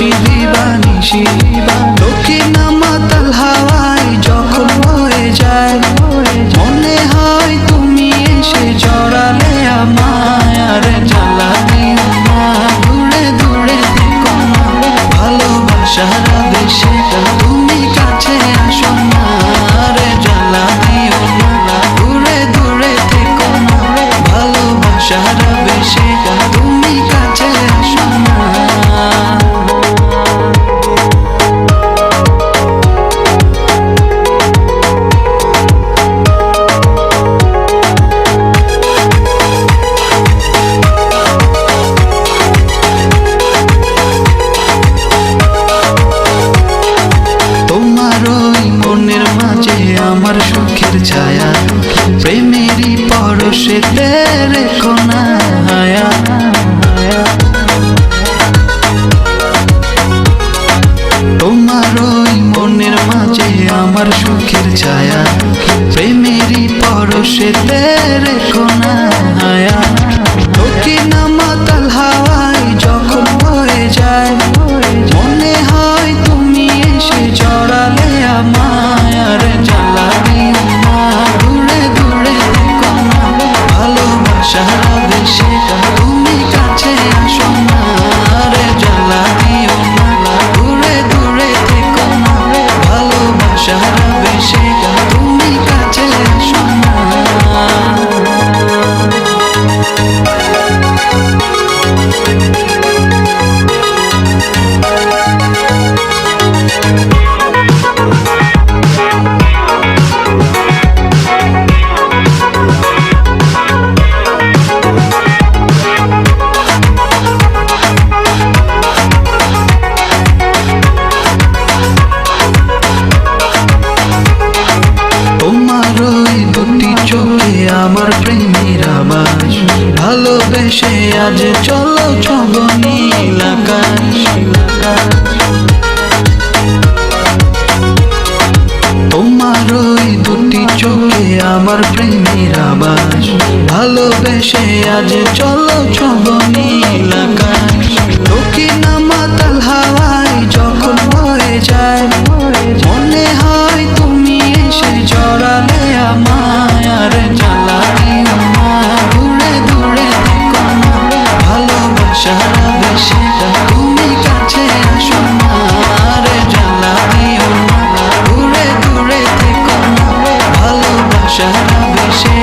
বাঁশি দিবানিশি দক্ষিণ মাতাল হাওয়ায় যখন হয়ে যায় মনে হয় তুমি এসে জড়ালে আমায় আর জ্বালা দিও না দূরে দূরে থেকো না ভালোবাসার বেশে তুমি কাছে আসো না আর জ্বালা দিও না দূরে দূরে থেকো না ভালোবাসার বেশে তুমি কাছে আসো না। মনের মাঝে আমার সুখের ছায়া প্রেমেরই পরশেতে রেখো না হায়া তোমার ওই মনের মাঝে আমার সুখের ছায়া প্রেমেরই পরশেতে রেখো না হায়া দক্ষিণ মাতাল হাওয়ায় যখন হয়ে যায় মনে হয় তুমি এসে জড়ালে আমায় আর জ্বালা দিও না দূরে দূরে থেকো না ভালোবাসার বেশে তুমি কাছে আসো না আর জ্বালা দিও না দূরে দূরে থেকো না ভালোবাসার বেশে তুমি কাছে আসো না। আমার প্রেমের আবাস ভালোবেসে আজ চলো ছব নীল আকাশ তোমার ওই দুটি চোখে আমার প্রেমের আবাস ভালোবেসে আজ চলো ছব নীল আকাশ দক্ষিণ মাতাল হাওয়ায় যখন হয়ে যায় মনে হয় তুমি এসে জড়ালে আমায় আর জ্বালা দিও না দূরে দূরে থেকো না ভালোবাসার বেশে তুমি কাছে আসো না আর জ্বালা দিও না দূরে দূরে থেকো না ভালোবাসার বেশে